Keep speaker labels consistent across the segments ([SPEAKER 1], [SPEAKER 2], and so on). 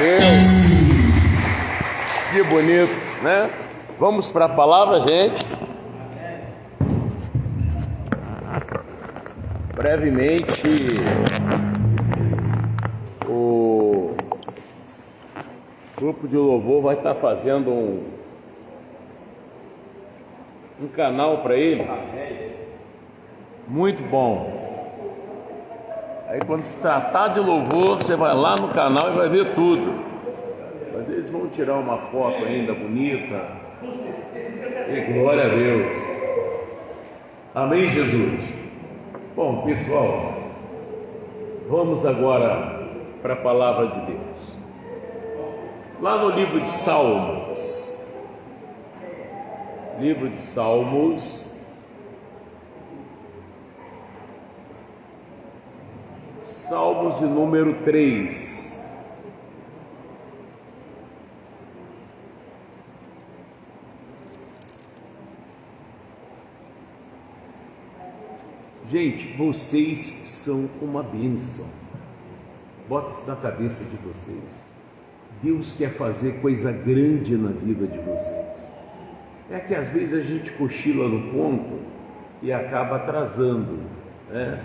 [SPEAKER 1] Deus! Que bonito, né? Vamos para a palavra, gente. Brevemente, o grupo de louvor vai estar fazendo um canal para eles. Muito bom. Aí quando se tratar de louvor, você vai lá no canal e vai ver tudo. Mas eles vão tirar uma foto ainda bonita. E glória a Deus. Amém, Jesus. Bom, pessoal, vamos agora para a palavra de Deus. Lá no livro de Salmos, Salmos de número 3. Gente, vocês são uma bênção. Bota isso na cabeça de vocês. Deus quer fazer coisa grande na vida de vocês. É que às vezes a gente cochila no ponto e acaba atrasando, né?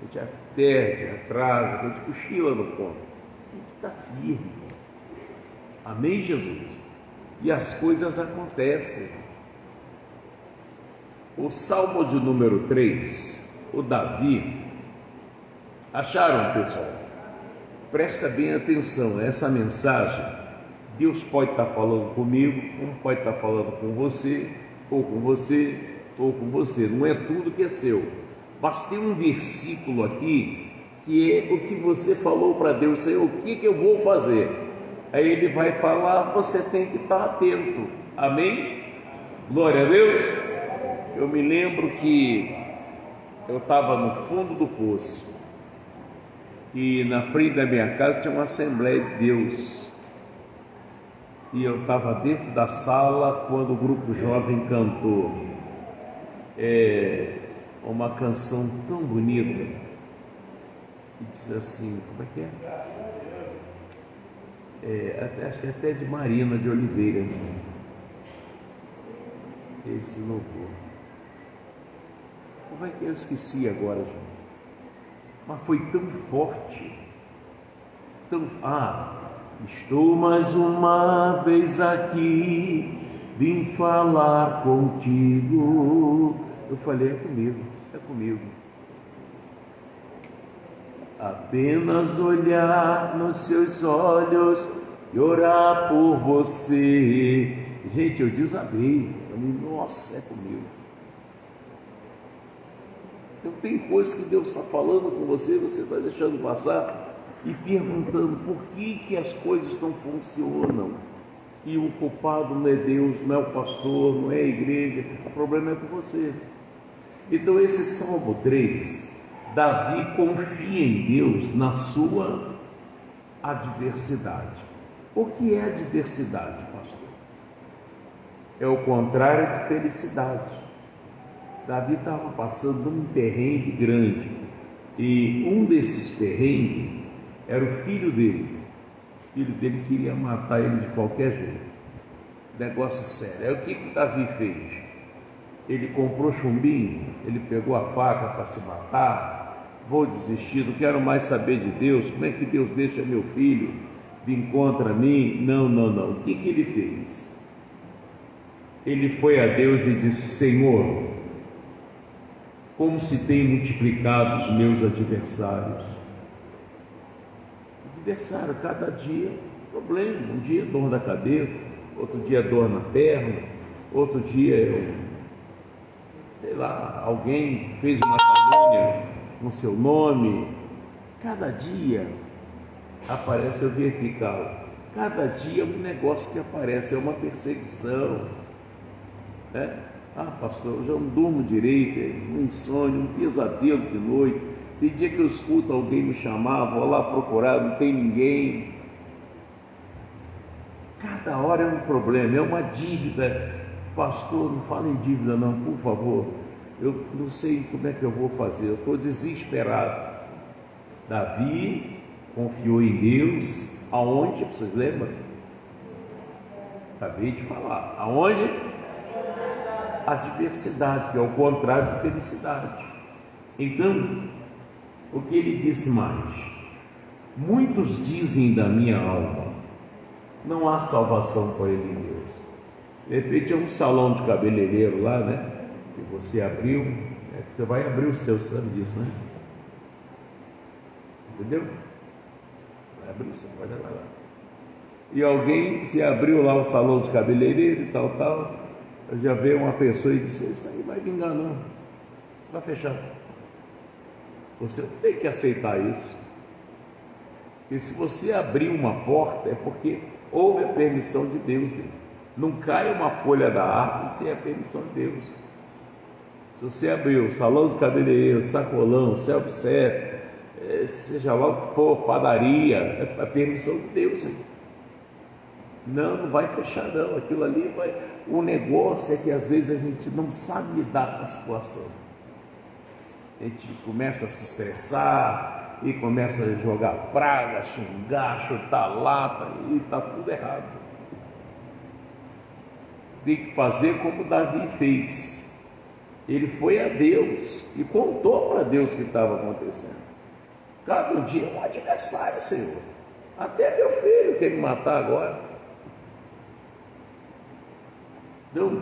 [SPEAKER 1] A gente perde, atrasa, a gente cochila no ponto. A gente está firme. Amém, Jesus? E as coisas acontecem. O Salmo de número 3, o Davi, acharam, pessoal? Presta bem atenção, essa mensagem, Deus pode estar falando comigo, como pode estar falando com você, ou com você, ou com você, não é tudo que é seu. Mas tem um versículo aqui, que é o que você falou para Deus, Senhor, o que eu vou fazer? Aí Ele vai falar, você tem que estar atento, amém? Glória a Deus. Eu me lembro que eu estava no fundo do poço, e na frente da minha casa tinha uma Assembleia de Deus, e eu estava dentro da sala quando o grupo jovem cantou uma canção tão bonita, e diz assim, como é que é? Acho que é até de Marina de Oliveira, esse louvor. Como é que eu esqueci agora, gente? Mas foi tão forte, estou mais uma vez aqui, vim falar contigo. Eu falei, é comigo. Apenas olhar nos seus olhos e orar por você. Gente, eu desabei. Eu falei, nossa, é comigo. Então tem coisas que Deus está falando com você, você está deixando passar e perguntando por que as coisas não funcionam. E o culpado não é Deus, não é o pastor, não é a igreja, o problema é com você. Então esse Salmo 3, Davi confia em Deus na sua adversidade. O que é adversidade, pastor? É o contrário de felicidade. Davi estava passando um perrengue grande, e um desses perrengues era o filho dele. O filho dele queria matar ele de qualquer jeito. Negócio sério. Aí o que Davi fez? Ele comprou chumbinho, ele pegou a faca para se matar. Vou desistir, não quero mais saber de Deus. Como é que Deus deixa meu filho vir contra mim? Não. O que ele fez? Ele foi a Deus e disse, Senhor, como se tem multiplicado os meus adversários. Adversário, cada dia problema. Um dia dor na cabeça, outro dia dor na perna, outro dia, sei lá, alguém fez uma calúnia com seu nome. Cada dia aparece o vertical. Cada dia um negócio que aparece, é uma perseguição, né? Pastor, eu já não durmo direito, um insônia, um pesadelo de noite. Tem dia que eu escuto alguém me chamar, vou lá procurar, não tem ninguém. Cada hora é um problema, é uma dívida. Pastor, não fala em dívida não, por favor. Eu não sei como é que eu vou fazer, eu estou desesperado. Davi confiou em Deus Aonde? Vocês lembram? Acabei de falar. Aonde? Adversidade, que é o contrário de felicidade. Então, o que ele disse mais? Muitos dizem da minha alma, não há salvação para ele em Deus. De repente é um salão de cabeleireiro lá, né? Que você abriu, você vai abrir o seu, sabe disso, né? Entendeu? Vai abrir o seu, pode lá. E alguém se abriu lá o salão de cabeleireiro e tal, já veio uma pessoa e disse, isso aí vai vingar não, você vai fechar. Você tem que aceitar isso. E se você abrir uma porta, é porque houve a permissão de Deus. Não cai uma folha da árvore sem a permissão de Deus. Se você abriu salão de cabeleireiro, sacolão, self-service, seja lá o que for, padaria, é a permissão de Deus. Não vai fechar não, aquilo ali vai... O negócio é que às vezes a gente não sabe lidar com a situação. A gente começa a se estressar e começa a jogar praga, xingar, chutar lata e está tudo errado. Tem que fazer como Davi fez. Ele foi a Deus e contou para Deus o que estava acontecendo. Cada dia um adversário, Senhor. Até meu filho quer me matar agora. Então,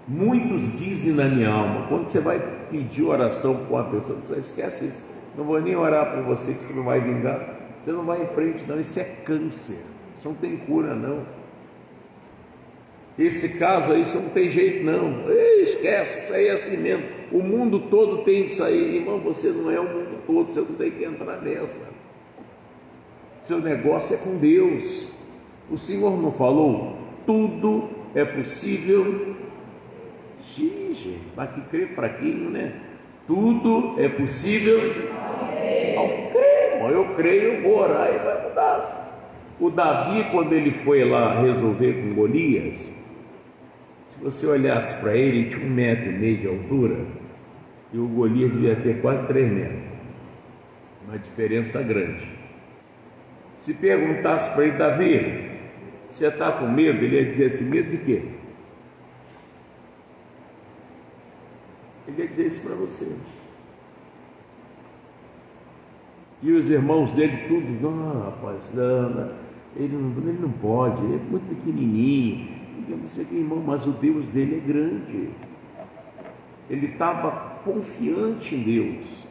[SPEAKER 1] muitos dizem na minha alma, quando você vai pedir oração com uma pessoa, você esquece isso, não vou nem orar por você que você não vai vingar, você não vai em frente não, isso é câncer, isso não tem cura não. Esse caso aí, isso não tem jeito não, esquece, isso aí é assim mesmo, o mundo todo tem isso aí, irmão, você não é o mundo todo, você não tem que entrar nessa, seu negócio é com Deus. O Senhor não falou, tudo é possível. Gente, mas que crê fraquinho, né? Tudo é possível ao crer. Eu creio, eu vou orar e vai mudar. O Davi, quando ele foi lá resolver com Golias, se você olhasse para ele, ele tinha 1,5 metros de altura e o Golias devia ter quase 3 metros, uma diferença grande. Se perguntasse para ele, Davi, você está com medo? Ele ia dizer assim, medo de quê? Ele ia dizer isso para você. E os irmãos dele tudo, não rapaz, não, ele não pode, ele é muito pequenininho. Eu disse aqui, irmão, mas o Deus dele é grande. Ele estava confiante em Deus,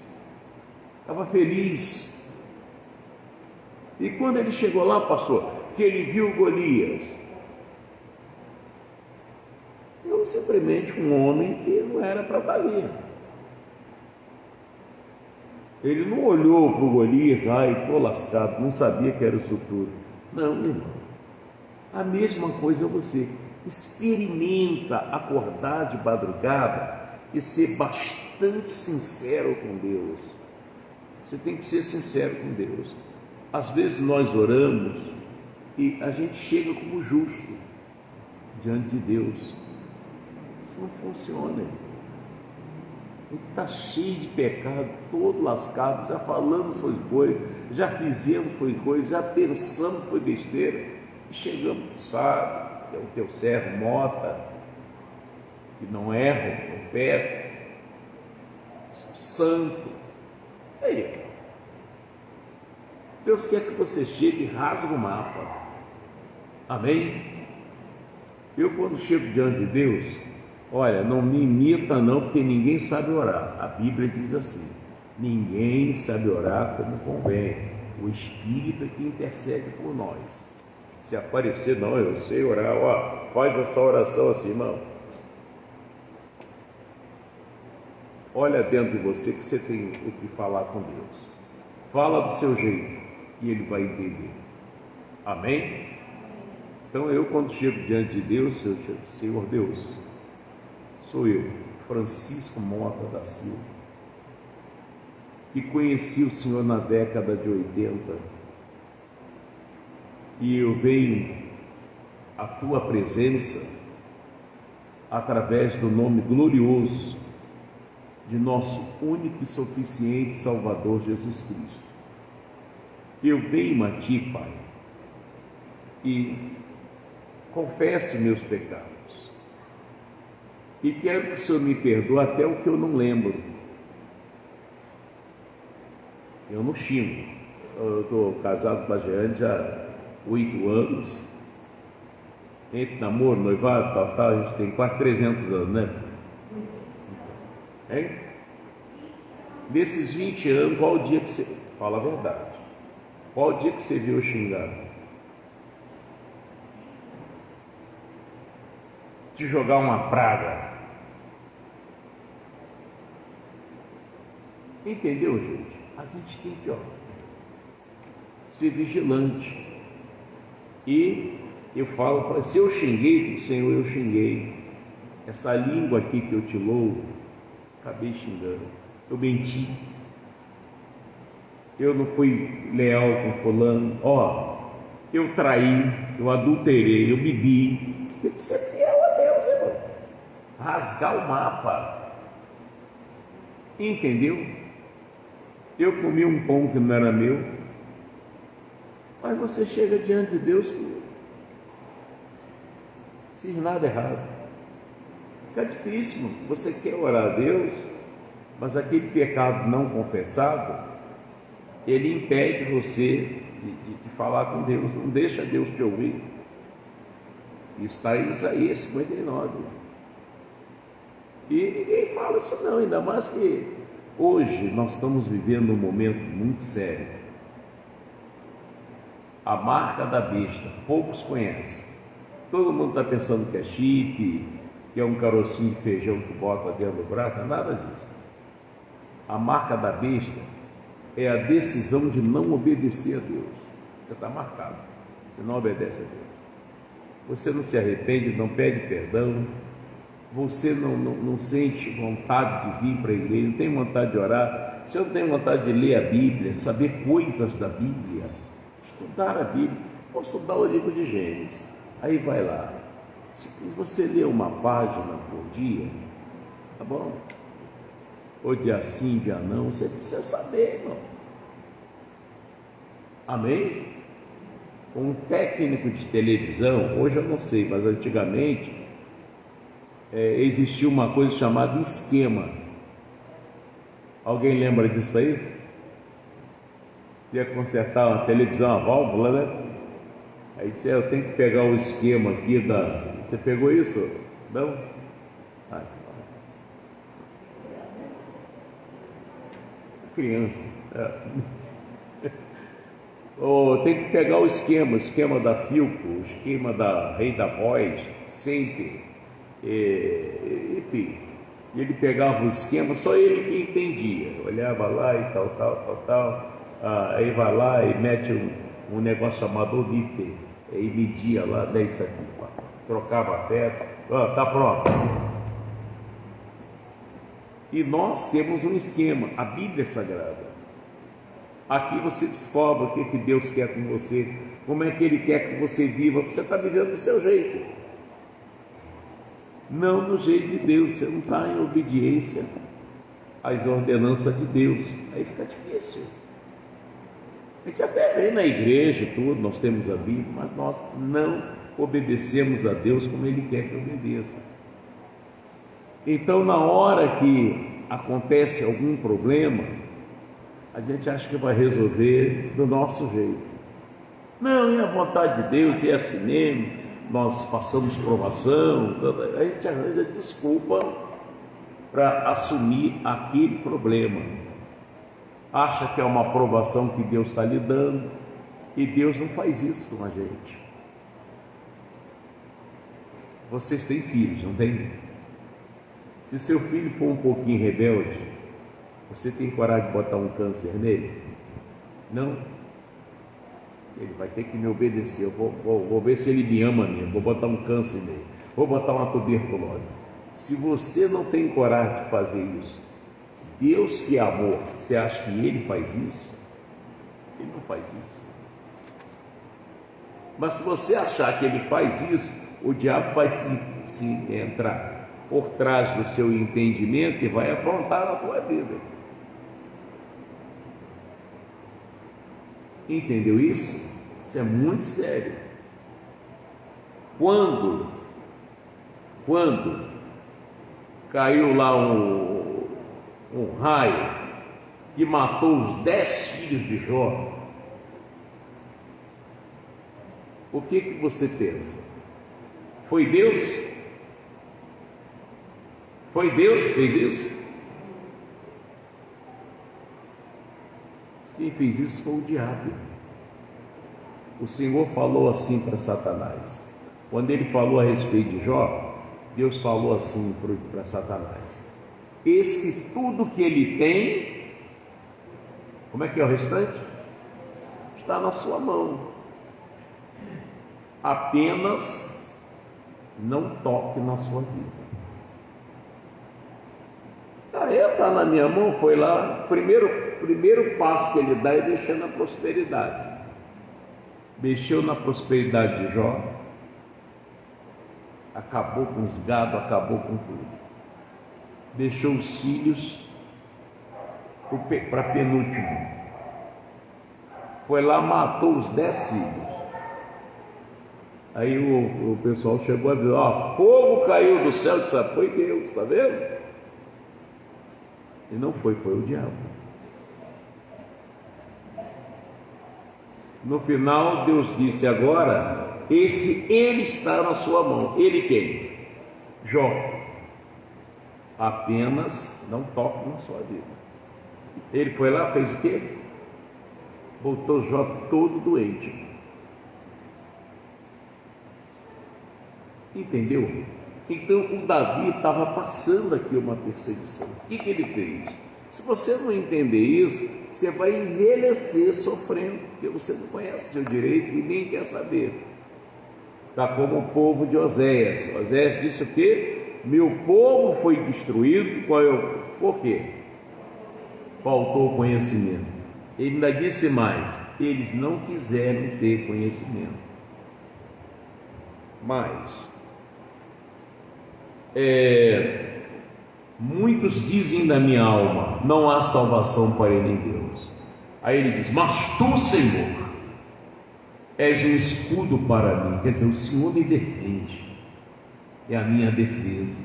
[SPEAKER 1] estava feliz. E quando ele chegou lá, pastor, que ele viu Golias, viu simplesmente um homem que não era para estar ali. Ele não olhou para o Golias, ai, estou lascado, não sabia que era o futuro. Não, irmão. A mesma coisa é você. Experimenta acordar de madrugada e ser bastante sincero com Deus. Você tem que ser sincero com Deus. Às vezes nós oramos e a gente chega como justo diante de Deus. Isso não funciona. A gente está cheio de pecado, todo lascado, já falamos foi coisa, já fizemos foi coisa, já pensamos foi besteira, e chegamos, sabe, é o teu servo Mota, que não erra, não peca, santo. Aí, Deus quer que você chegue e rasgue o mapa. Amém? Eu quando chego diante de Deus, olha, não me imita não, porque ninguém sabe orar. A Bíblia diz assim, ninguém sabe orar como convém. O Espírito é que intercede por nós. Se aparecer, não, eu sei orar, ó, faz essa oração assim, irmão. Olha dentro de você que você tem o que falar com Deus. Fala do seu jeito e Ele vai entender. Amém? Então eu quando chego diante de Deus, eu chego, Senhor Deus, sou eu, Francisco Mota da Silva, que conheci o Senhor na década de 80, e eu venho à Tua presença através do nome glorioso de nosso único e suficiente Salvador Jesus Cristo. Eu venho a Ti, Pai, e confesso meus pecados, e quero que o Senhor me perdoe até o que eu não lembro. Eu não xingo. Eu estou casado com a Jeane já há 8 anos, entre namoro, noivado, tal, a gente tem quase 300 anos, né? Hein? Nesses 20 anos, qual o dia que você... Fala a verdade. Qual o dia que você viu eu xingar? Te jogar uma praga. Entendeu, gente? A gente tem que, ser vigilante. E eu falo, se eu xinguei o Senhor, eu xinguei. Essa língua aqui que eu te louvo, acabei xingando. Eu menti. Eu não fui leal com fulano. Eu traí, eu adulterei, eu bebi. Tem que ser fiel a Deus, irmão. Rasgar o mapa. Entendeu? Eu comi um pão que não era meu. Mas você chega diante de Deus que fiz nada errado. Fica difícil, mano. Você quer orar a Deus, mas aquele pecado não confessado, ele impede você de falar com Deus, não deixa Deus te ouvir. Isso está em Isaías 59. E ninguém fala isso não, ainda mais que hoje nós estamos vivendo um momento muito sério. A marca da besta, poucos conhecem. Todo mundo está pensando que é chip, que é um carocinho de feijão que bota dentro do braço, nada disso. A marca da besta é a decisão de não obedecer a Deus. Você está marcado, você não obedece a Deus. Você não se arrepende, não pede perdão, você não sente vontade de vir para a igreja, não tem vontade de orar, você não tem vontade de ler a Bíblia, saber coisas da Bíblia, estudar a Bíblia, ou estudar o livro de Gênesis. Aí vai lá, se você ler uma página por dia, tá bom? Ou dia sim, dia não, você precisa saber, irmão. Amém? Um técnico de televisão, hoje eu não sei, mas antigamente existia uma coisa chamada esquema. Alguém lembra disso aí? Ia consertar uma televisão, a válvula, né? Aí disse, eu tenho que pegar o esquema aqui da... Você pegou isso? Não? Criança. Tem que pegar o esquema da Philco, o esquema da Rei da Voz, sempre. Enfim, ele pegava o esquema, só ele que entendia. Olhava lá e tal. Aí vai lá e mete um negócio chamado Odite, e media lá 10 segundos, trocava a peça, tá pronto. E nós temos um esquema, a Bíblia é sagrada. Aqui você descobre o que Deus quer com você, como é que Ele quer que você viva. Você está vivendo do seu jeito, não do jeito de Deus. Você não está em obediência às ordenanças de Deus, aí fica difícil. A gente até vem na igreja e tudo, nós temos a Bíblia, mas nós não obedecemos a Deus como Ele quer que obedeça. Então, na hora que acontece algum problema, a gente acha que vai resolver do nosso jeito. Não, é a vontade de Deus, é assim mesmo, nós passamos provação, a gente arranja desculpa para assumir aquele problema. Acha que é uma provação que Deus está lhe dando, e Deus não faz isso com a gente. Vocês têm filhos, não tem? Se seu filho for um pouquinho rebelde, você tem coragem de botar um câncer nele? Não. Ele vai ter que me obedecer. Eu vou ver se ele me ama mesmo. Vou botar um câncer nele. Vou botar uma tuberculose. Se você não tem coragem de fazer isso, Deus que é amor, você acha que Ele faz isso? Ele não faz isso. Mas se você achar que Ele faz isso, o diabo vai se entrar por trás do seu entendimento e vai aprontar na tua vida. Entendeu isso? Isso é muito sério. Quando caiu lá um raio que matou os 10 filhos de Jó, o que você pensa? Foi Deus? Foi Deus que fez isso? Quem fez isso foi o diabo. O Senhor falou assim para Satanás. Quando ele falou a respeito de Jó, Deus falou assim para Satanás: eis que tudo que ele tem, como é que é o restante? Está na sua mão. Apenas não toque na sua vida. Está na minha mão, foi lá. Primeiro passo que ele dá é deixar na prosperidade. Mexeu na prosperidade de Jó, acabou com os gados, acabou com tudo. Deixou os filhos para penúltimo. Foi lá, matou os 10 filhos. Aí o pessoal chegou a dizer: fogo caiu do céu. Disse: foi Deus, está vendo? E não foi o diabo. No final, Deus disse: agora, ele está na sua mão. Ele quem? Jó. Apenas não toque na sua vida. Ele foi lá, fez o quê? Botou Jó todo doente. Entendeu? Então o Davi estava passando aqui uma perseguição. O que ele fez? Se você não entender isso, você vai envelhecer sofrendo, porque você não conhece seu direito e nem quer saber. Está como o povo de Oséias. Oséias disse o quê? Meu povo foi destruído. Por quê? Faltou conhecimento. Ele ainda disse mais: eles não quiseram ter conhecimento. Mas muitos dizem da minha alma: não há salvação para ele em Deus. Aí ele diz: mas tu, Senhor, és um escudo para mim. Quer dizer, o Senhor me defende, é a minha defesa,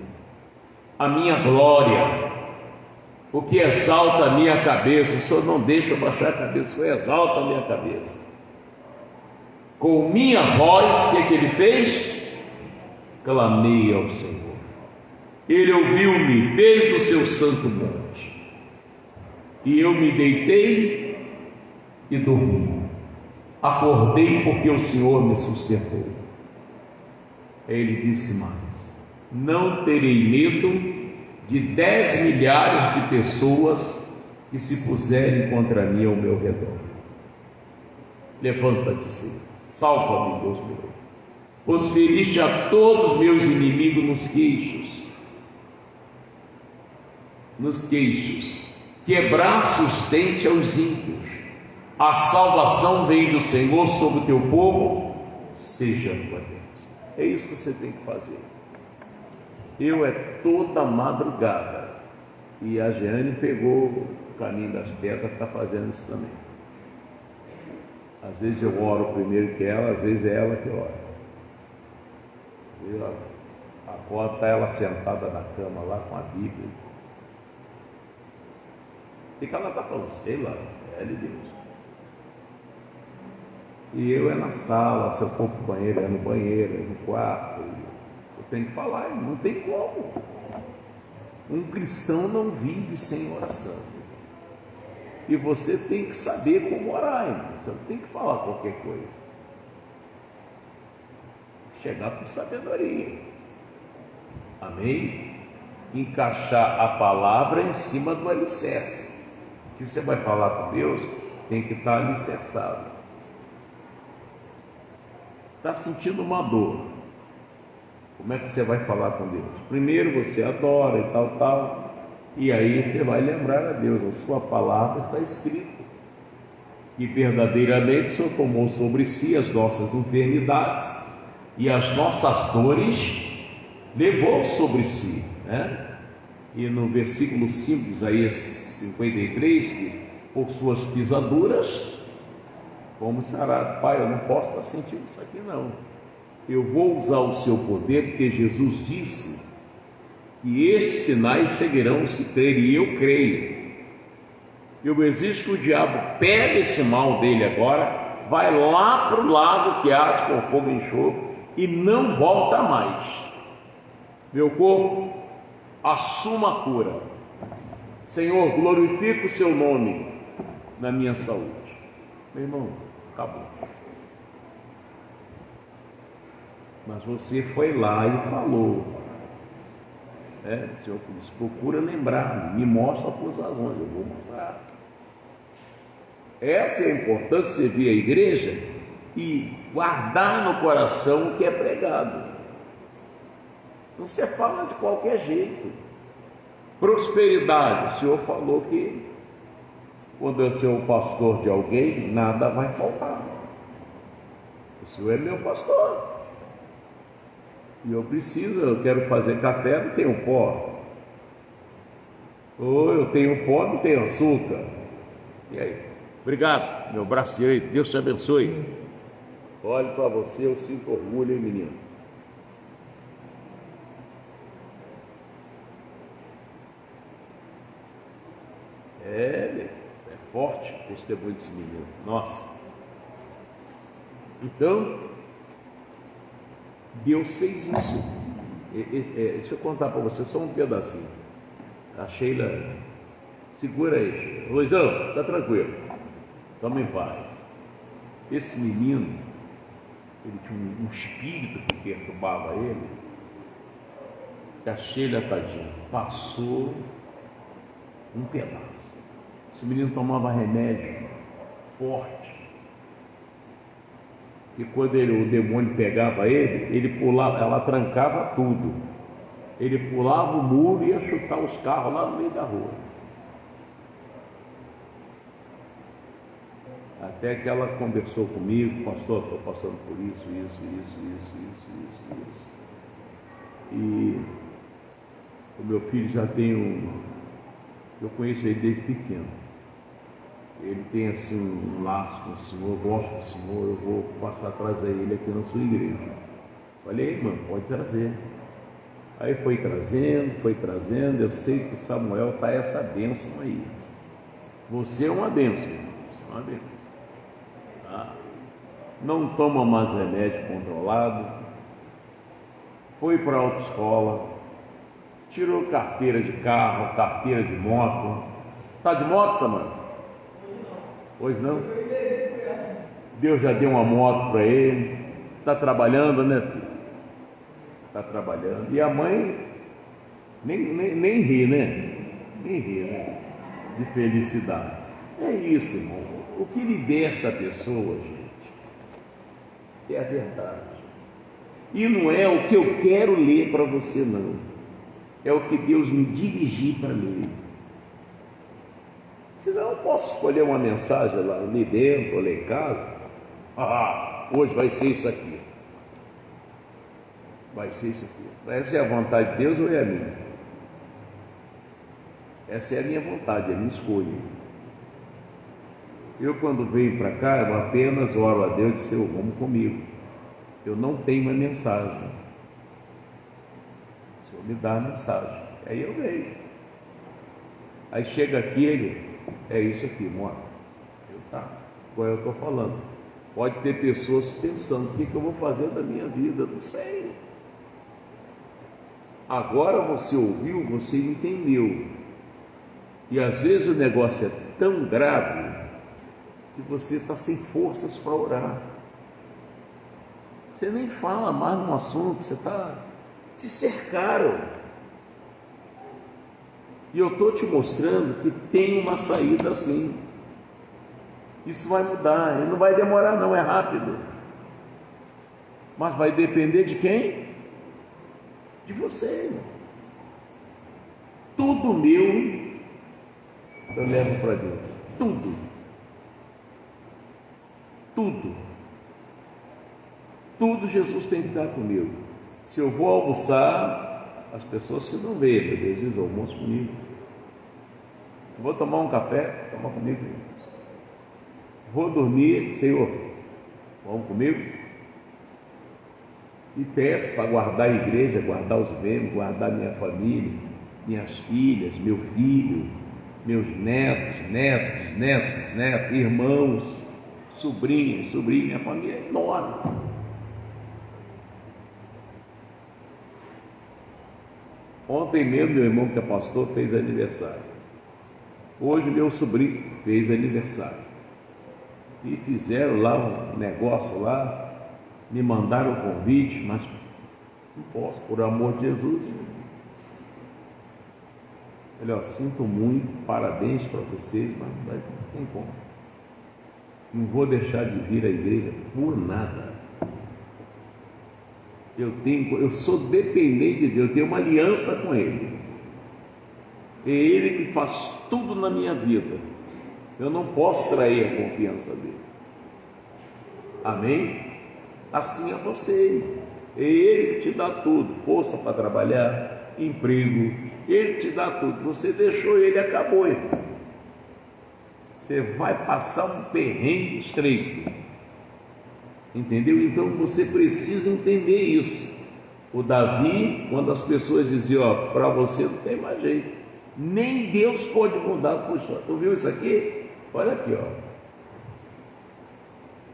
[SPEAKER 1] a minha glória, o que exalta a minha cabeça. O Senhor não deixa eu baixar a cabeça, o Senhor exalta a minha cabeça. Com minha voz, o que ele fez? Clamei ao Senhor. Ele ouviu-me desde o seu santo monte, e eu me deitei e dormi. Acordei porque o Senhor me sustentou. Ele disse mais: não terei medo de 10 milhares de pessoas que se puserem contra mim ao meu redor. Levanta-te, Senhor, salva-me, Deus meu. Pois feriste a todos meus inimigos nos queixos, quebraste dentes aos ímpios. A salvação vem do Senhor sobre o teu povo, seja a tua bênção. É isso que você tem que fazer. Eu toda madrugada, e a Jeane pegou o caminho das pedras, está fazendo isso também. Às vezes eu oro primeiro que ela, às vezes é ela que ora. Eu acordo, está ela sentada na cama lá com a Bíblia. O que ela está falando? Sei lá, é de Deus. E eu na sala, se eu for para o banheiro, no banheiro, no quarto. Eu tenho que falar, não tem como. Um cristão não vive sem oração. E você tem que saber como orar, hein? Você não tem que falar qualquer coisa. Chegar com sabedoria. Amém? Encaixar a palavra em cima do alicerce. O que você vai falar com Deus tem que estar alicerçado. Está sentindo uma dor. Como é que você vai falar com Deus? Primeiro você adora e tal. E aí você vai lembrar a Deus. A sua palavra está escrita. E verdadeiramente o Senhor tomou sobre si as nossas enfermidades e as nossas dores levou sobre si, né? E no versículo 5 de Isaías 53 diz: por suas pisaduras Fomos sarados. Pai, eu não posso estar sentindo isso aqui não. Eu vou usar o seu poder, porque Jesus disse que estes sinais seguirão os que crerem, e eu creio. Eu exijo que o diabo pegue esse mal dele agora, vai lá para o lago que arde com fogo e enxofre e não volta mais. Meu corpo, assuma a cura. Senhor, glorifica o seu nome na minha saúde. Meu irmão, acabou. Mas você foi lá e falou. Senhor, procura lembrar, me mostra as tuas razões, eu vou mostrar. Essa é a importância de você vir à igreja e guardar no coração o que é pregado. Não se fala de qualquer jeito. Prosperidade, o Senhor falou que quando eu sou o pastor de alguém, nada vai faltar. O Senhor é meu pastor. E eu quero fazer café, não tenho pó. Ou eu tenho pó, não tenho açúcar. E aí? Obrigado, meu braço direito, Deus te abençoe. Olhe para você, eu sinto orgulho, hein, menino? É forte o testemunho desse menino. Nossa. Então, Deus fez isso. Deixa eu contar para você só um pedacinho. A Sheila, segura aí, Luizão, está tranquilo, toma em paz. Esse menino, ele tinha um espírito que perturbava ele, que a Sheila, tadinha, passou um pedaço. Esse menino tomava remédio forte. E quando o demônio pegava ele pulava, ela trancava tudo. Ele pulava o muro e ia chutar os carros lá no meio da rua. Até que ela conversou comigo, pastor, estou passando por isso. E o meu filho já tem eu conheço ele desde pequeno. Ele tem assim um laço com o Senhor, eu gosto do Senhor, eu vou passar a trazer ele aqui na sua igreja. Falei, irmão, pode trazer. Aí foi trazendo, eu sei que o Samuel está essa bênção aí. Você é uma bênção, irmão. Você é uma bênção. Tá? Não toma mais remédio controlado. Foi para a autoescola. Tirou carteira de carro, carteira de moto. Está de moto, Samuel? Pois não? Deus já deu uma moto para ele. Está trabalhando, né, filho? Está trabalhando. E a mãe nem ri, né? Nem ri, né? De felicidade. É isso, irmão. O que liberta a pessoa, gente, é a verdade. E não é o que eu quero ler para você, não. É o que Deus me dirigir para ler. Senão eu posso escolher uma mensagem lá ali dentro, ou lá em casa. Hoje vai ser isso aqui. Vai ser isso aqui. Essa é a vontade de Deus ou é a minha? Essa é a minha vontade, é a minha escolha. Eu, quando venho para cá, eu apenas oro a Deus e disse, vamos comigo. Eu não tenho uma mensagem. O Senhor me dá a mensagem. Aí eu venho. Aí chega aqui, ele, é isso aqui, mora. Tá, qual eu estou falando? Pode ter pessoas pensando, o que eu vou fazer da minha vida? Não sei. Agora você ouviu, você entendeu. E às vezes o negócio é tão grave que você está sem forças para orar. Você nem fala mais no assunto, você está... Te cercaram. E eu estou te mostrando que tem uma saída assim. Isso vai mudar, e não vai demorar não, é rápido. Mas vai depender de quem? De você. Tudo meu eu levo para Deus. Tudo. Tudo Jesus tem que dar comigo. Se eu vou almoçar, as pessoas que não veem, Deus diz, almoço comigo. Se eu vou tomar um café, toma comigo. Vou dormir, Senhor, vamos comigo? E peço para guardar a igreja, guardar os membros, guardar minha família, minhas filhas, meu filho, meus netos, irmãos, sobrinhos, minha família é enorme. Ontem mesmo meu irmão que é pastor fez aniversário. Hoje meu sobrinho fez aniversário. E fizeram lá um negócio lá, me mandaram o convite, mas não posso, por amor de Jesus. Falei, ó, sinto muito, parabéns para vocês, mas não tem como. Não vou deixar de vir à igreja por nada. Eu sou dependente de Deus, eu tenho uma aliança com Ele. É Ele que faz tudo na minha vida. Eu não posso trair a confiança dele. Amém? Assim é você. É Ele que te dá tudo, força para trabalhar, emprego. Ele te dá tudo. Você deixou Ele, acabou. Você vai passar um perrengue estreito. Entendeu? Então você precisa entender isso. O Davi, quando as pessoas diziam, ó, para você não tem mais jeito, nem Deus pode mudar a sua história. Tu viu isso aqui? Olha aqui, ó.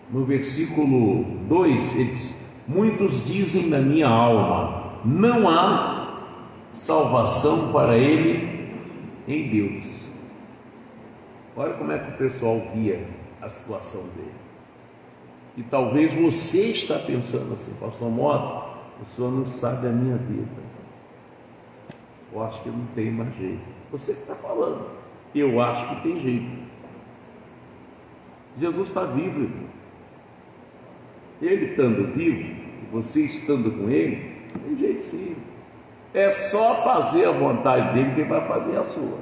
[SPEAKER 1] No versículo 2, ele diz: muitos dizem na minha alma, não há salvação para ele em Deus. Olha como é que o pessoal via a situação dele. E talvez você está pensando assim, pastor Mota, o senhor não sabe a minha vida. Eu acho que não tem mais jeito. Você que está falando, eu acho que tem jeito. Jesus está vivo, irmão. Ele estando vivo, você estando com Ele, tem jeito sim. É só fazer a vontade dele que Ele vai fazer a sua.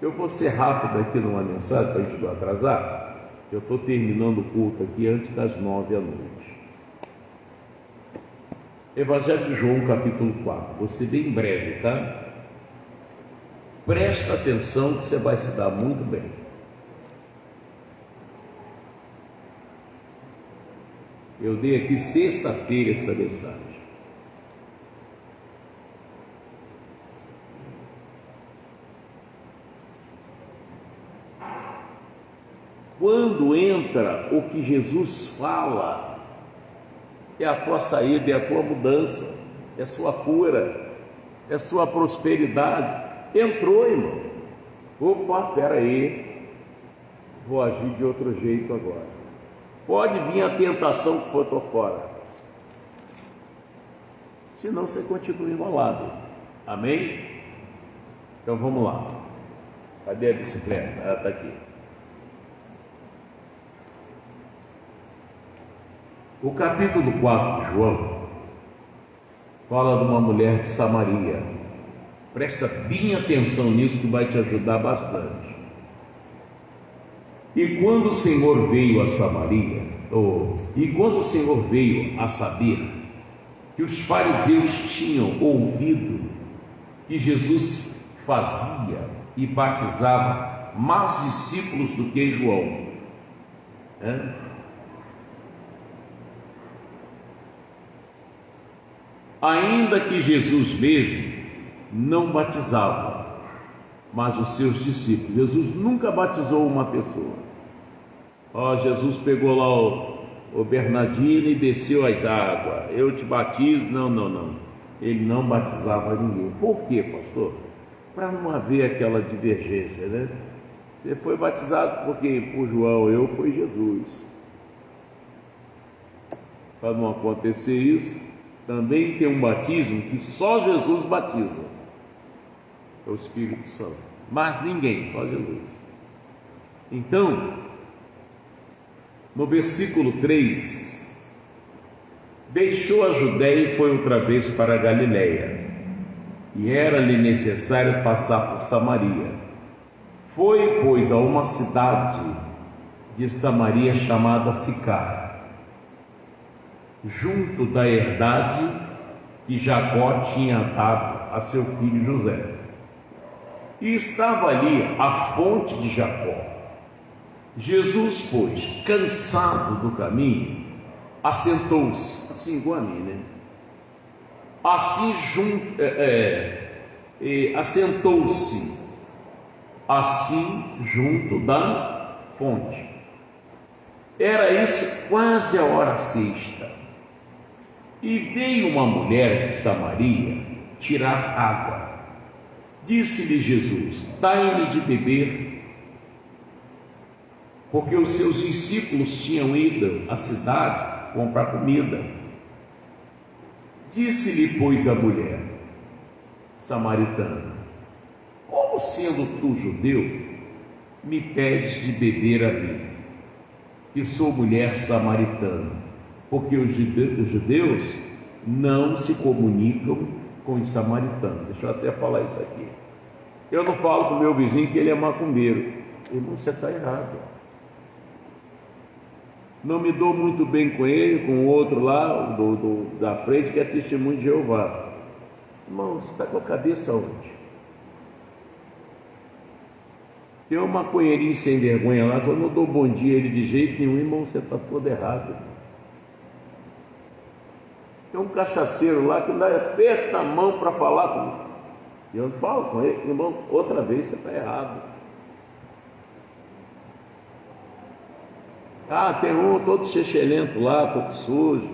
[SPEAKER 1] Eu vou ser rápido aqui numa mensagem para a gente não atrasar. Eu estou terminando o culto aqui antes das 9 da noite. Evangelho de João, capítulo 4. Vou ser bem breve, tá? Presta atenção que você vai se dar muito bem. Eu dei aqui sexta-feira essa mensagem. Quando entra o que Jesus fala, é a tua saída, é a tua mudança, é a sua cura, é a sua prosperidade. Entrou, irmão. Opa, espera aí, vou agir de outro jeito agora. Pode vir a tentação que for, estou fora. Senão você continua enrolado. Amém? Então vamos lá. Cadê a bicicleta? Ela está aqui. O capítulo 4 de João fala de uma mulher de Samaria. Presta bem atenção nisso que vai te ajudar bastante. E quando o Senhor veio a Samaria, quando o Senhor veio a saber que os fariseus tinham ouvido que Jesus fazia e batizava mais discípulos do que João, ainda que Jesus mesmo não batizava, mas os seus discípulos. Jesus nunca batizou uma pessoa. Jesus pegou lá o Bernardino e desceu as águas. Eu te batizo. Não. Ele não batizava ninguém. Por quê, pastor? Para não haver aquela divergência, né? Você foi batizado por João, eu fui Jesus. Para não acontecer isso, também tem um batismo que só Jesus batiza, é o Espírito Santo, mas ninguém, só Jesus. Então, no versículo 3, deixou a Judéia e foi outra vez para a Galiléia, e era-lhe necessário passar por Samaria. Foi, pois, a uma cidade de Samaria chamada Sicar, junto da herdade que Jacó tinha dado a seu filho José. E estava ali a fonte de Jacó. Jesus, pois, cansado do caminho, assentou-se, assim igual a mim, né? Assentou-se assim junto da fonte. Era isso quase a hora sexta. E veio uma mulher de Samaria tirar água. Disse-lhe Jesus: dai-me de beber, porque os seus discípulos tinham ido à cidade comprar comida. Disse-lhe, pois, a mulher samaritana: como sendo tu judeu, me pedes de beber a mim, que sou mulher samaritana? Porque os judeus não se comunicam com os samaritanos. Deixa eu até falar isso aqui. Eu não falo com o meu vizinho que ele é macumbeiro. Irmão, você está errado. Não me dou muito bem com ele, com o outro lá, da frente, que é testemunho de Jeová. Irmão, você está com a cabeça onde? Tem um maconheirinho sem vergonha lá, quando eu não dou bom dia a ele de jeito nenhum, irmão, você está todo errado. Tem um cachaceiro lá que ainda aperta a mão para falar comigo. E eu falo com ele: irmão, outra vez você está errado. Ah, tem um todo chechelento lá, todo sujo.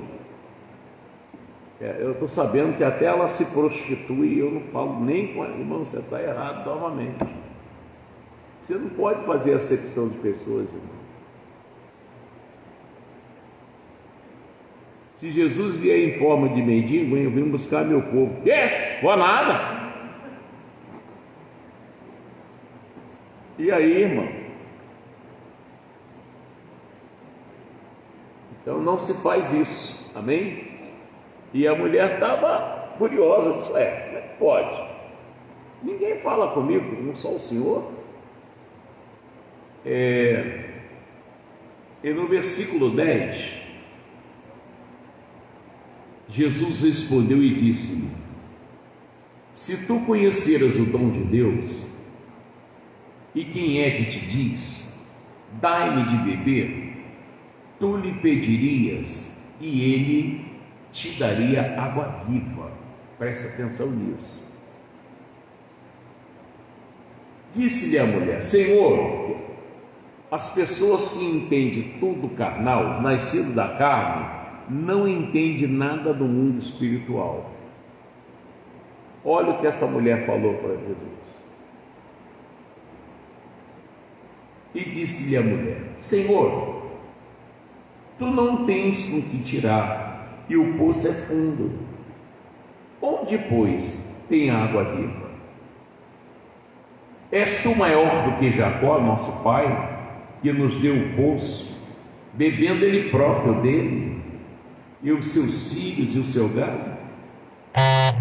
[SPEAKER 1] Eu estou sabendo que até ela se prostitui e eu não falo nem com ela. Irmão, você está errado novamente. Você não pode fazer acepção de pessoas, irmão. Se Jesus vier em forma de mendigo, eu vim buscar meu povo. Quê? Vou nada. E aí, irmão? Então não se faz isso, amém? E a mulher estava curiosa, disse: como é que pode? Ninguém fala comigo, não só o Senhor. E no versículo 10, Jesus respondeu e disse-lhe: se tu conheceras o dom de Deus, e quem é que te diz, dai-me de beber, tu lhe pedirias, e ele te daria água viva. Presta atenção nisso. Disse-lhe a mulher: Senhor, as pessoas que entendem tudo carnal, nascido da carne, não entendem nada do mundo espiritual. Olha o que essa mulher falou para Jesus. E disse-lhe a mulher: Senhor, tu não tens com que tirar, e o poço é fundo. Onde, pois, tem água viva? És tu maior do que Jacó, nosso pai, que nos deu o poço, bebendo ele próprio dele, e os seus filhos e o seu gado?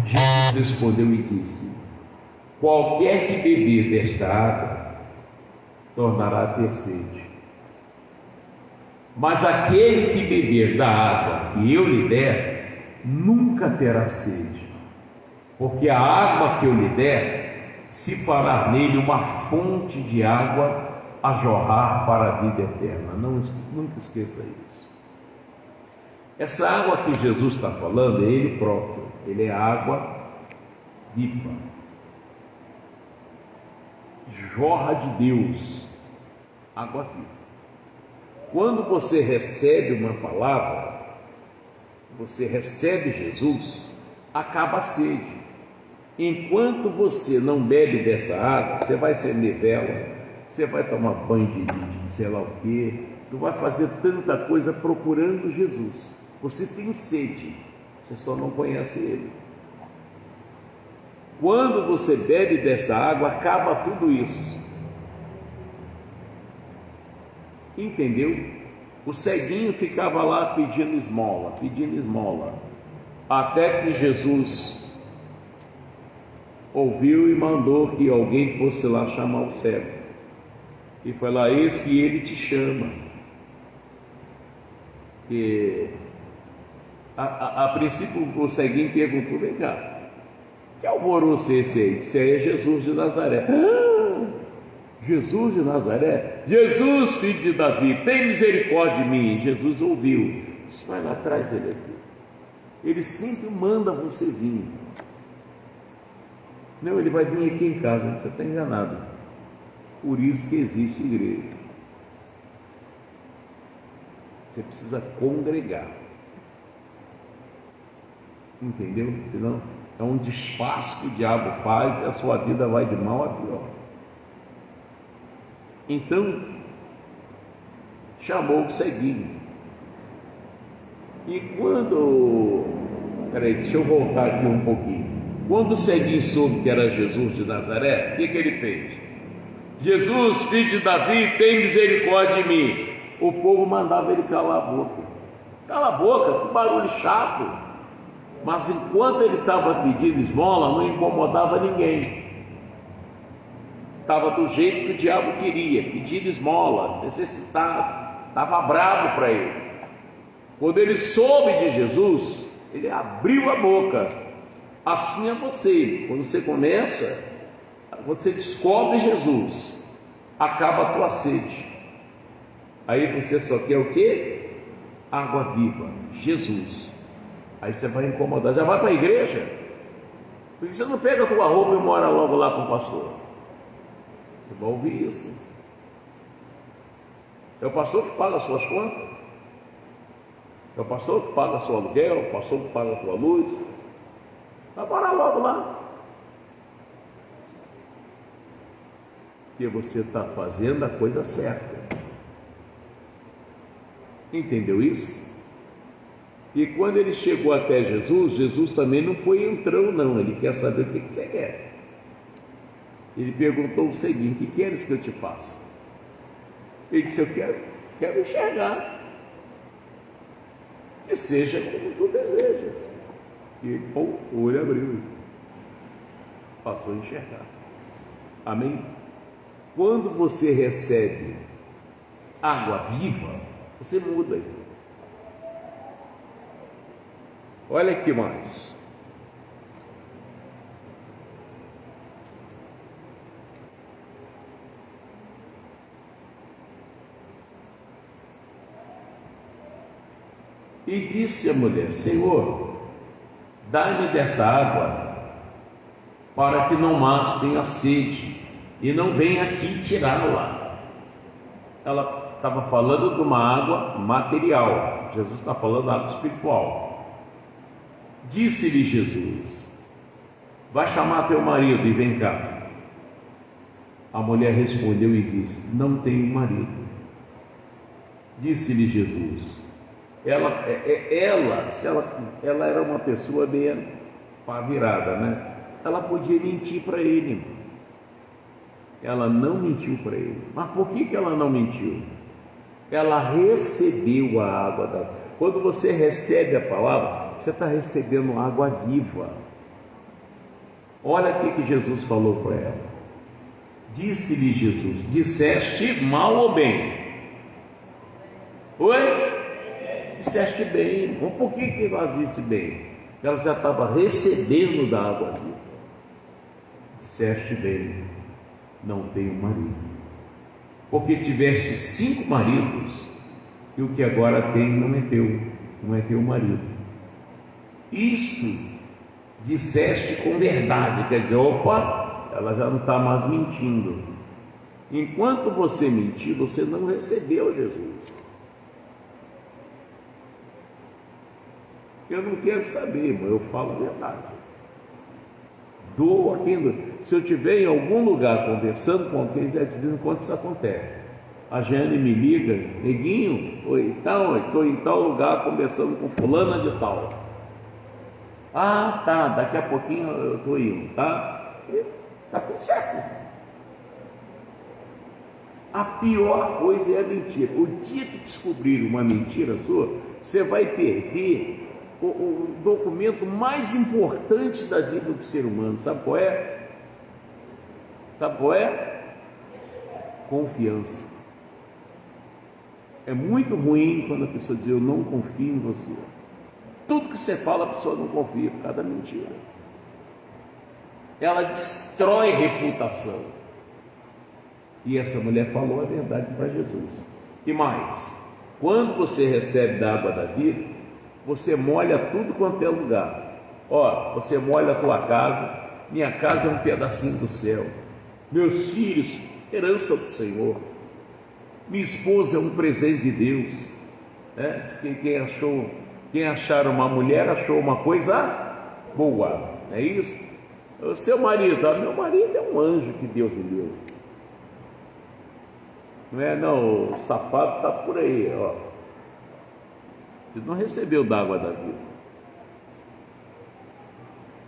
[SPEAKER 1] Jesus respondeu e disse: qualquer que beber desta água tornará a ter sede, mas aquele que beber da água que eu lhe der nunca terá sede, porque a água que eu lhe der se fará nele uma fonte de água a jorrar para a vida eterna. Nunca esqueça isso. Essa água que Jesus está falando é Ele próprio. Ele é água viva, jorra de Deus, água viva. Quando você recebe uma palavra, você recebe Jesus, acaba a sede. Enquanto você não bebe dessa água, você vai acender vela, você vai tomar banho de sei lá o quê, tu vai fazer tanta coisa procurando Jesus. Você tem sede, você só não conhece Ele. Quando você bebe dessa água, acaba tudo isso. Entendeu? O ceguinho ficava lá pedindo esmola, até que Jesus ouviu e mandou que alguém fosse lá chamar o cego. E foi lá: eis que ele te chama. E a princípio o ceguinho perguntou: vem cá, que alvoroço é esse aí? Isso aí é Jesus de Nazaré. Jesus de Nazaré, Jesus, filho de Davi, tem misericórdia de mim. Jesus ouviu, disse: vai lá atrás dele aqui. Ele sempre manda você vir. Não, ele vai vir aqui em casa. Você está enganado. Por isso que existe igreja. Você precisa congregar. Entendeu? Senão é um disfarce que o diabo faz e a sua vida vai de mal a pior. Então, chamou o ceguinho. E quando... Peraí, deixa eu voltar aqui um pouquinho. Quando o ceguinho soube que era Jesus de Nazaré, o que ele fez? Jesus, filho de Davi, tem misericórdia de mim. O povo mandava ele calar a boca. Cala a boca, que barulho chato. Mas enquanto ele estava pedindo esmola, não incomodava ninguém. Estava do jeito que o diabo queria, pedindo esmola, necessitado, estava bravo para ele. Quando ele soube de Jesus, ele abriu a boca. Assim é você, quando você começa, você descobre Jesus, acaba a tua sede. Aí você só quer o quê? Água viva, Jesus. Aí você vai incomodar, já vai para a igreja? Por que você não pega a tua roupa e mora logo lá com o pastor? Você vai ouvir isso. É o pastor que paga as suas contas? É o pastor que paga o seu aluguel? É o pastor que paga a tua luz? Vai morar logo lá. Porque você está fazendo a coisa certa. Entendeu isso? E quando ele chegou até Jesus, Jesus também não foi entrão não, ele quer saber o que você quer. Ele perguntou o seguinte: o que queres que eu te faça? Ele disse: eu quero enxergar, que seja como tu desejas. E ele, o olho abriu, passou a enxergar. Amém? Quando você recebe água viva, você muda. Olha aqui mais. E disse a mulher: Senhor, dai-me desta água, para que não mais tenha sede, e não venha aqui tirá-la. Ela estava falando de uma água material, Jesus está falando de água espiritual. Disse-lhe Jesus: vai chamar teu marido e vem cá. A mulher respondeu e disse: não tenho marido. Disse-lhe Jesus: ela era uma pessoa bem virada, né? Ela podia mentir para ele. Ela não mentiu para ele. Mas por que ela não mentiu? Ela recebeu a água da... Quando você recebe a palavra, você está recebendo água viva. Olha o que Jesus falou para ela. Disse-lhe Jesus: disseste mal ou bem? Oi? Disseste bem. Mas por que ela disse bem? Ela já estava recebendo da água viva. Disseste bem, não tenho marido. Porque tiveste 5 maridos, e o que agora tem não é teu marido. Isto disseste com verdade, quer dizer, opa, ela já não está mais mentindo. Enquanto você mentiu, você não recebeu Jesus. Eu não quero saber, mas eu falo a verdade. Dou aquilo. Se eu estiver em algum lugar conversando com alguém, já te digo quando isso acontece. A Jane me liga: neguinho, estou em tal lugar conversando com fulana de tal. Ah, tá, daqui a pouquinho eu estou indo, tá? Está tudo certo. A pior coisa é a mentira. O dia que descobrir uma mentira sua, você vai perder o documento mais importante da vida do ser humano. Sabe qual é? Sabe qual é? Confiança. É muito ruim quando a pessoa diz: eu não confio em você. Tudo que você fala, a pessoa não confia por causa da mentira. Ela destrói reputação. E essa mulher falou a verdade para Jesus. E mais, quando você recebe da água da vida, você molha tudo quanto é lugar. Ó, você molha a tua casa. Minha casa é um pedacinho do céu. Meus filhos, herança do Senhor. Minha esposa é um presente de Deus. Diz que quem achar uma mulher achou uma coisa boa. É isso? O seu marido, meu marido é um anjo que Deus me deu. Não é não, o safado está por aí, ó. Você não recebeu da água da vida.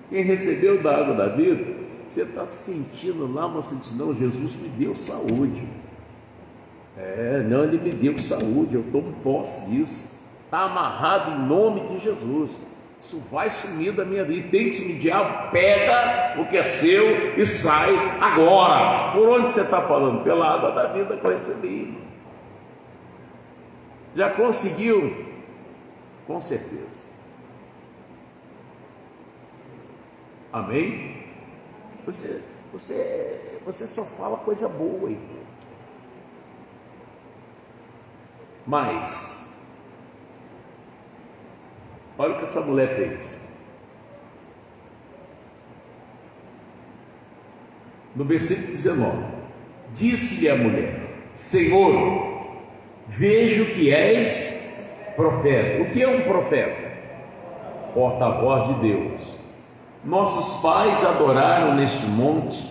[SPEAKER 1] Quem recebeu da água da vida, você está sentindo lá, você diz, não, Jesus me deu saúde. Não, Ele me deu saúde, eu tomo posse disso. Está amarrado em nome de Jesus. Isso vai sumir da minha vida. Tem que sumir, diabo, pega o que é seu e sai agora. Por onde você está falando? Pela água da vida que eu recebi. Já conseguiu? Com certeza. Amém? Você só fala coisa boa, irmão. Mas olha o que essa mulher fez. No versículo 19: disse-lhe a mulher: Senhor, vejo que és profeta. O que é um profeta? Porta-voz de Deus. Nossos pais adoraram neste monte,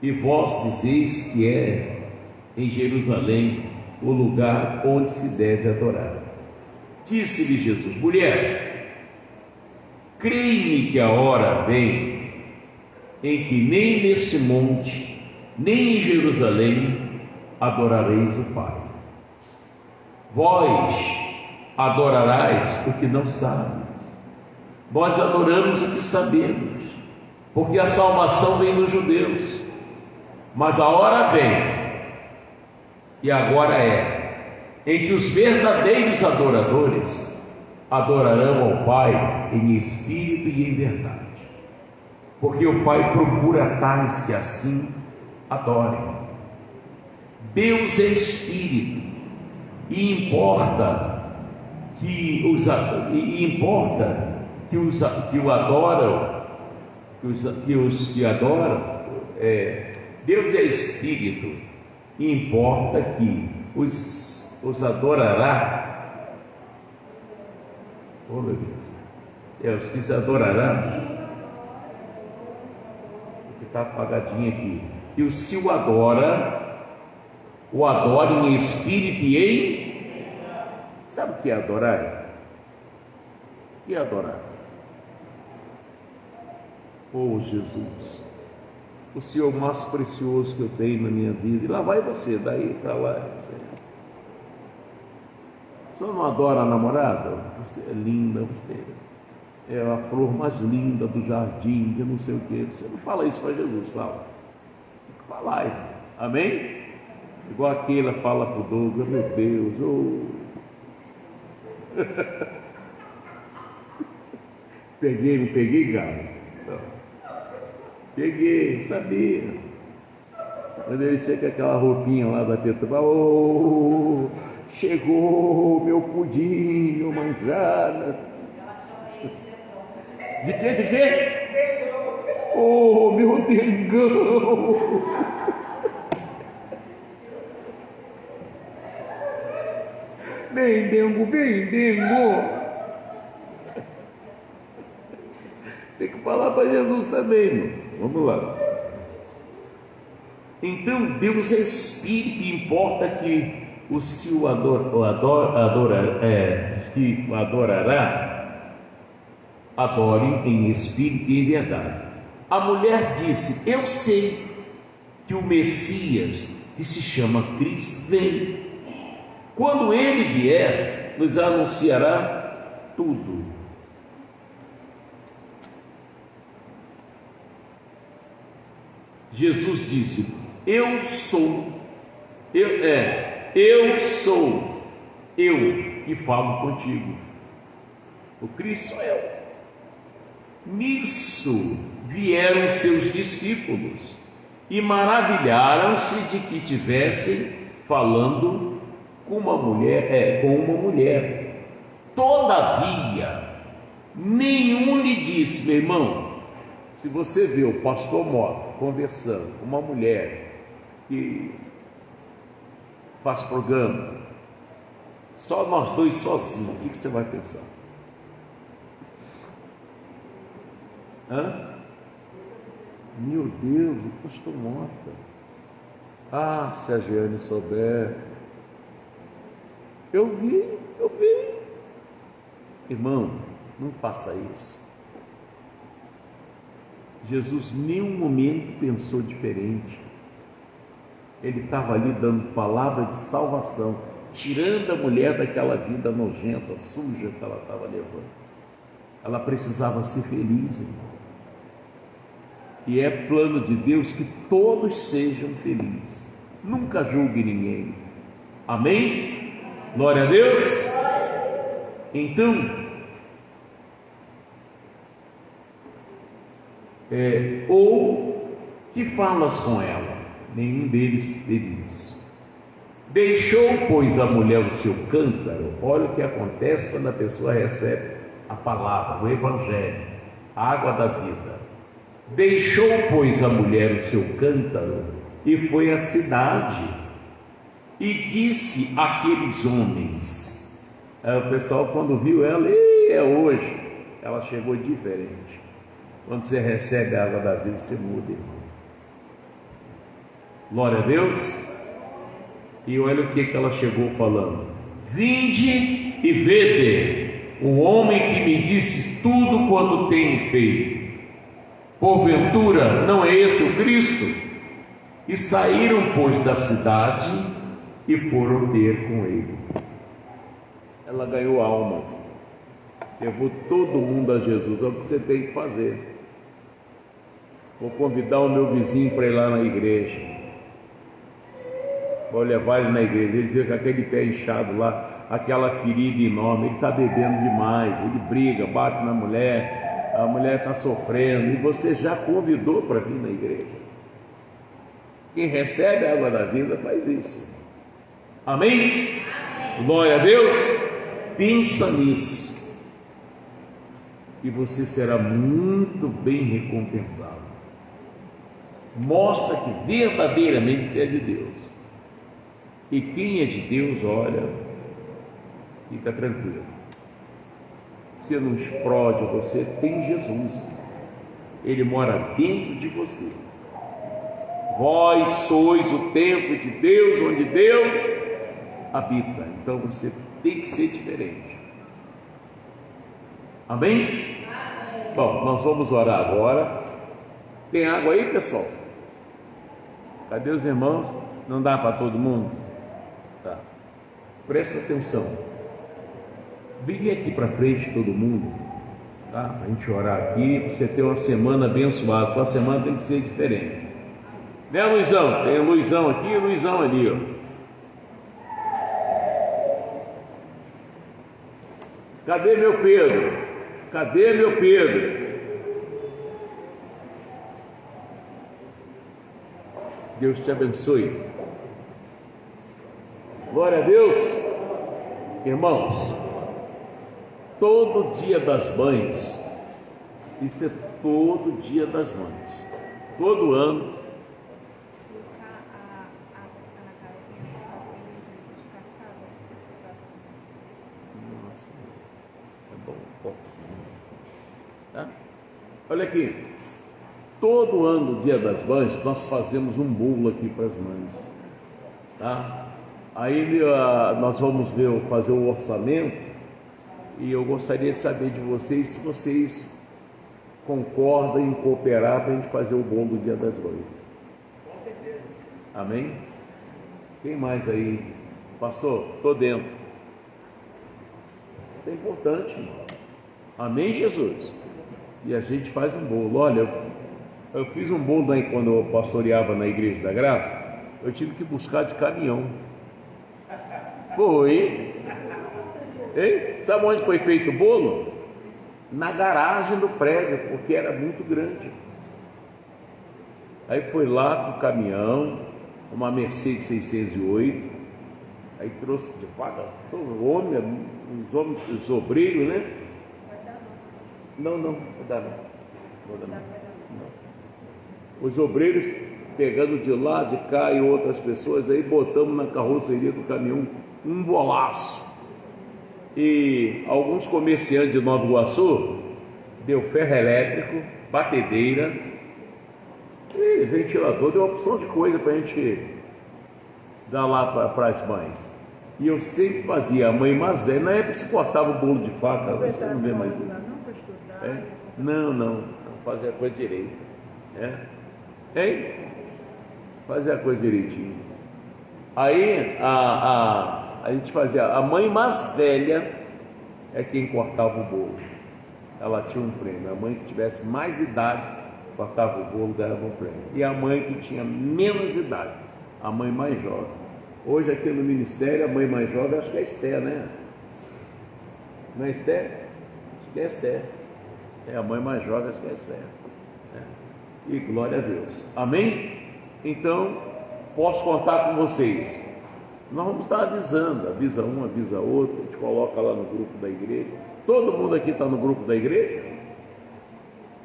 [SPEAKER 1] e vós dizeis que é em Jerusalém o lugar onde se deve adorar. Disse-lhe Jesus: mulher, crê-me que a hora vem em que nem neste monte, nem em Jerusalém adorareis o Pai. Vós adorarás o que não sabes. Nós adoramos o que sabemos, porque a salvação vem dos judeus. Mas a hora vem, e agora em que os verdadeiros adoradores adorarão ao Pai em espírito e em verdade, porque o Pai procura tais que assim adorem. Deus é espírito, e importa que os que adoram, Deus é espírito, e importa que os adorará. Oh meu Deus, os que se adorará, que está apagadinho aqui, que os que o adorem em espírito e em. Sabe o que é adorar? O que é adorar? Oh Jesus, o Senhor mais precioso que eu tenho na minha vida. E lá vai você, daí para lá. Você não adora a namorada? Você é linda, você é a flor mais linda do jardim, de não sei o quê. Você não fala isso para Jesus, fala. Tem que falar, irmão. Amém? Igual a Keila fala para o Douglas: meu Deus, peguei, não peguei, galo? Peguei, sabia. Quando ele chega com aquela roupinha lá da Petrobras, chegou meu pudim, manjada. De quê? Oh, meu dengão. Vem, dengo. Tem que falar para Jesus também, irmão. Vamos lá. Então, Deus é espírito, e importa que os que o adorará, adorem em espírito e em verdade. A mulher disse: eu sei que o Messias, que se chama Cristo, vem. Quando ele vier, nos anunciará tudo. Jesus disse: eu sou eu que falo contigo. O Cristo sou eu. Nisso vieram seus discípulos e maravilharam-se de que tivessem falando com uma mulher. Todavia, nenhum lhe disse. Meu irmão, se você vê o pastor Mota conversando com uma mulher que faz programa, só nós dois sozinhos, o que você vai pensar? Meu Deus, o pastor Mota. Ah, se a Jeane souber. Eu vi. Irmão, não faça isso. Jesus nenhum momento pensou diferente. Ele estava ali dando palavra de salvação, tirando a mulher daquela vida nojenta, suja que ela estava levando. Ela precisava ser feliz, irmão. E é plano de Deus que todos sejam felizes. Nunca julgue ninguém. Amém? Glória a Deus. Então, ou que falas com ela? Nenhum deles teve isso. Deixou, pois, a mulher o seu cântaro. Olha o que acontece quando a pessoa recebe a palavra, o evangelho, a água da vida. Deixou, pois, a mulher o seu cântaro e foi à cidade e disse àqueles homens. O pessoal, quando viu ela, é hoje, ela chegou diferente. Quando você recebe a água da vida, você muda, irmão. Glória a Deus. E olha o que ela chegou falando: vinde e vede o homem que me disse tudo quanto tenho feito. Porventura não é esse o Cristo? E saíram, pois, da cidade e foram ter com ele. Ela ganhou almas, levou todo mundo a Jesus. É o que você tem que fazer. Vou convidar o meu vizinho para ir lá na igreja. Vou levar ele na igreja. Ele vê com aquele pé inchado lá, aquela ferida enorme. Ele está bebendo demais, ele briga, bate na mulher, a mulher está sofrendo, e você já convidou para vir na igreja. Quem recebe a água da vida faz isso. Amém? Glória a Deus. Pensa nisso e você será muito bem recompensado. Mostra que verdadeiramente você é de Deus. E quem é de Deus, olha, fica tranquilo. Você não explode, você tem Jesus. Ele mora dentro de você. Vós sois o templo de Deus, onde Deus habita. Então você tem que ser diferente. Amém? Bom, nós vamos orar agora. Tem água aí, pessoal? Cadê os irmãos? Não dá para todo mundo? Tá. Presta atenção. Vem aqui para frente todo mundo, tá? A gente orar aqui, para você ter uma semana abençoada. Tua semana tem que ser diferente. Né, Luizão? Tem o Luizão aqui e o Luizão ali, ó. Cadê meu Pedro? Cadê meu Pedro? Deus te abençoe. Glória a Deus. Irmãos, todo dia das mães, isso é todo dia das mães, todo ano. Nossa, é bom. Tá? Olha aqui, todo ano, dia das mães, nós fazemos um bolo aqui para as mães, tá? Aí nós vamos fazer o orçamento, e eu gostaria de saber de vocês se vocês concordam em cooperar para a gente fazer o bolo do dia das mães. Amém? Quem mais aí? Pastor, estou dentro. Isso é importante, irmão. Amém, Jesus? E a gente faz um bolo. Olha, eu fiz um bolo aí quando eu pastoreava na Igreja da Graça. Eu tive que buscar de caminhão. Foi. Hein? Sabe onde foi feito o bolo? Na garagem do prédio, porque era muito grande. Aí foi lá com o caminhão, uma Mercedes 608, aí trouxe de faca, os obreiros, né? Não vai dar não. Os obreiros pegando de lá, de cá e outras pessoas, aí botamos na carroceria do caminhão um bolaço. E alguns comerciantes de Nova Iguaçu deu ferro elétrico, batedeira e ventilador, deu uma opção de coisa para a gente dar lá para as mães. E eu sempre fazia, a mãe mais velha, na época se cortava o bolo de faca, você não vê mais isso. Não, fazia a coisa direito. Fazia a coisa direitinho. Aí a gente fazia, a mãe mais velha é quem cortava o bolo. Ela tinha um prêmio. A mãe que tivesse mais idade cortava o bolo, ganhava um prêmio. E a mãe que tinha menos idade, a mãe mais jovem. Hoje aqui no ministério, a mãe mais jovem, acho que é Esther, né? Não é Esther? Acho que é Esther. É a mãe mais jovem, acho que é Esther. E glória a Deus. Amém? Então, posso contar com vocês. Nós vamos estar avisando, avisa um, avisa outro, a gente coloca lá no grupo da igreja. Todo mundo aqui está no grupo da igreja?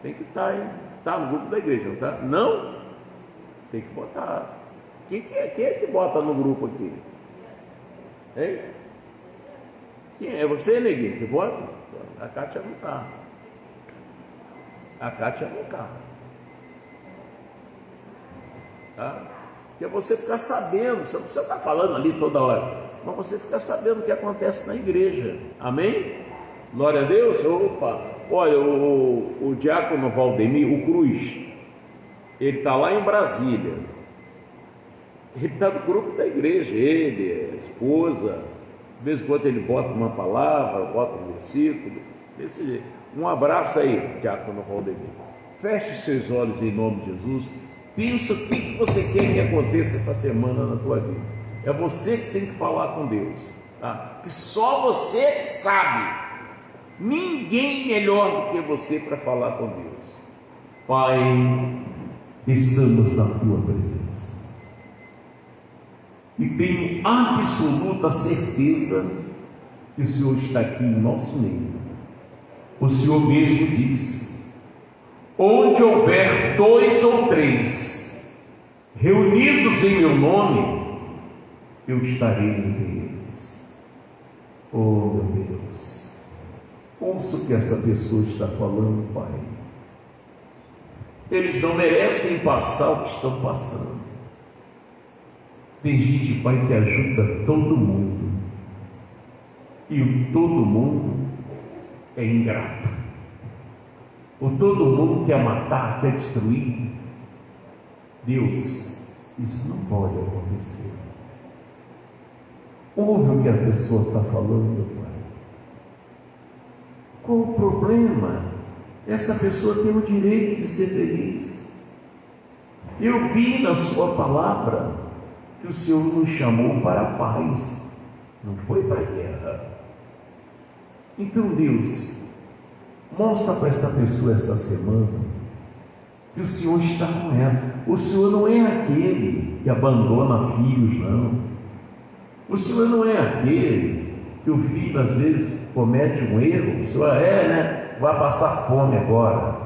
[SPEAKER 1] Tem que estar, hein? Está no grupo da igreja, não está? Não? Tem que botar. Quem é que bota no grupo aqui? Hein? Quem é? Você, neguinho, que bota? A Kátia não está. A Kátia não está. Tá? Que é você ficar sabendo, você não precisa estar falando ali toda hora, mas você ficar sabendo o que acontece na igreja. Amém? Glória a Deus. Opa, olha, o diácono Valdemir, o Cruz, ele está lá em Brasília, ele está do grupo da igreja, ele, a esposa, de vez em quando ele bota uma palavra, bota um versículo, desse jeito. Um abraço aí, diácono Valdemir. Feche seus olhos em nome de Jesus. Pensa o que você quer que aconteça essa semana na tua vida. É você que tem que falar com Deus, tá? Que só você sabe. Ninguém melhor do que você para falar com Deus. Pai, estamos na tua presença e tenho absoluta certeza que o Senhor está aqui em nosso meio. O Senhor mesmo disse: onde houver 2 ou 3 reunidos em meu nome, eu estarei entre eles. Oh, meu Deus, ouça o que essa pessoa está falando, Pai. Eles não merecem passar o que estão passando. Tem gente, Pai, que ajuda todo mundo, e o todo mundo é ingrato. O todo mundo quer matar, quer destruir. Deus, isso não pode acontecer. Ouve o que a pessoa está falando, Pai. Qual o problema? Essa pessoa tem o direito de ser feliz. Eu vi na sua palavra que o Senhor nos chamou para a paz, não foi para a guerra. Então, Deus, mostra para essa pessoa essa semana que o Senhor está com ela. O Senhor não é aquele que abandona filhos, não. O Senhor não é aquele que o filho às vezes comete um erro. O Senhor né? Vai passar fome agora.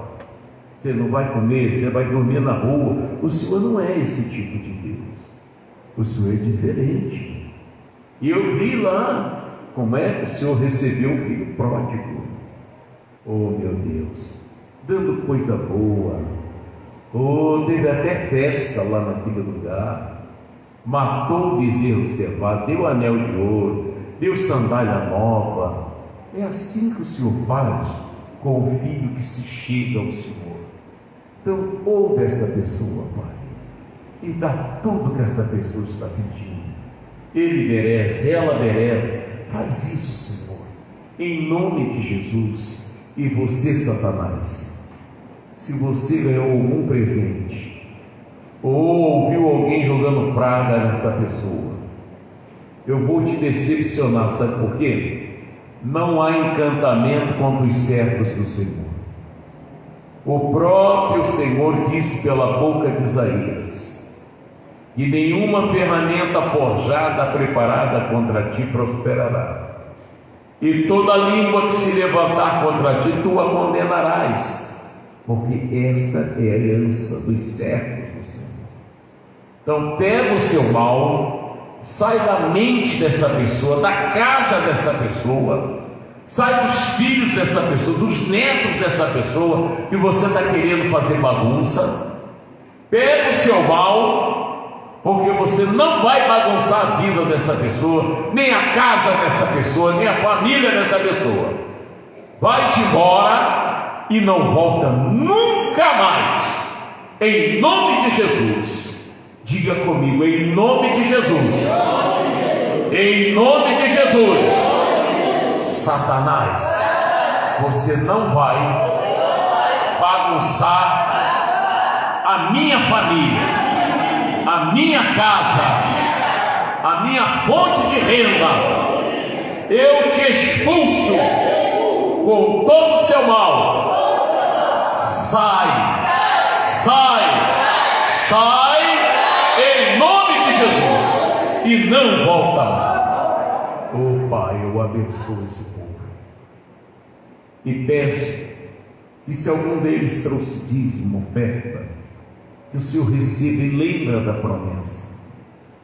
[SPEAKER 1] Você não vai comer, você vai dormir na rua. O Senhor não é esse tipo de Deus. O Senhor é diferente. E eu vi lá como é que o Senhor recebeu o filho pródigo. Oh, meu Deus, dando coisa boa. Oh, teve até festa lá naquele lugar. Matou o bezerro cevado, deu anel de ouro, deu sandália nova. É assim que o Senhor faz com o filho que se chega ao Senhor. Então, ouve essa pessoa, Pai, e dá tudo que essa pessoa está pedindo. Ele merece, ela merece. Faz isso, Senhor, em nome de Jesus. E você, Satanás, se você ganhou algum presente ou ouviu alguém jogando praga nessa pessoa, eu vou te decepcionar, sabe por quê? Não há encantamento contra os servos do Senhor. O próprio próprio Senhor disse pela boca de Isaías: e nenhuma ferramenta forjada preparada contra ti prosperará, e toda língua que se levantar contra ti tu a condenarás, porque esta é a aliança dos servos do Senhor. Então pega o seu mal, sai da mente dessa pessoa, da casa dessa pessoa, sai dos filhos dessa pessoa, dos netos dessa pessoa que você está querendo fazer bagunça. Pega o seu mal, porque você não vai bagunçar a vida dessa pessoa, nem a casa dessa pessoa, nem a família dessa pessoa. Vai-te embora e não volta nunca mais, em nome de Jesus. Diga comigo, em nome de Jesus. Em nome de Jesus. Satanás, você não vai bagunçar a minha família, a minha casa, a minha fonte de renda. Eu te expulso com todo o seu mal. Sai, sai, sai, em nome de Jesus, e não volta mais. Oh Pai, eu abençoo esse povo e peço que, se algum deles trouxe dízimo, oferta, que o Senhor receba e lembra da promessa: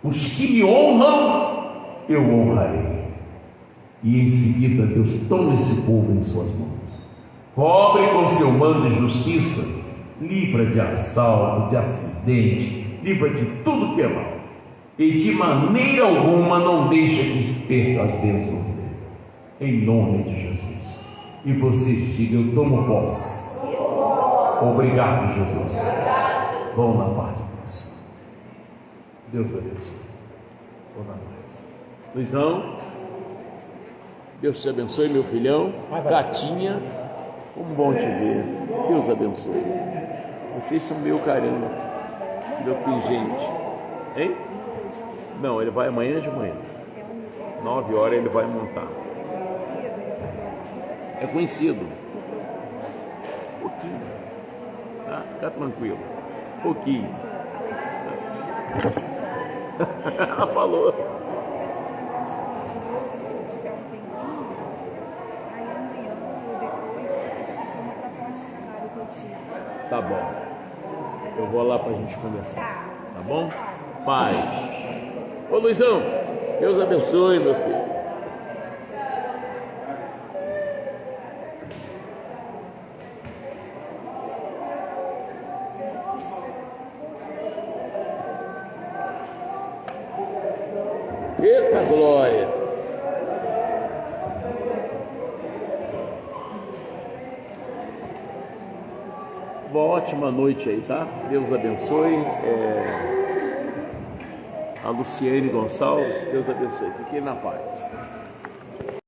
[SPEAKER 1] os que me honram, eu honrarei. E em seguida, Deus toma esse povo em suas mãos, cobre com seu manto de justiça, livra de assalto, de acidente, livra de tudo que é mal, e de maneira alguma não deixa que se perca as bênçãos dele, em nome de Jesus. E vocês digam: eu tomo posse. Obrigado, Jesus. Vão na paz de Deus. Deus abençoe. Vão na paz. Luizão, Deus te abençoe, meu filhão. Gatinha, como bom te ver. Deus abençoe. Vocês são meu carinho, meu pingente. Hein? Não, ele vai amanhã de manhã. 9 horas ele vai montar. É conhecido. Um pouquinho. Tá? Fica tranquilo. Um pouquinho. Ela falou. Tá bom. Eu vou lá pra gente conversar. Tá bom? Paz. Ô Luizão, Deus abençoe, meu filho. Eita glória! Uma ótima noite aí, tá? Deus abençoe. A Luciene Gonçalves, Deus abençoe. Fiquem na paz.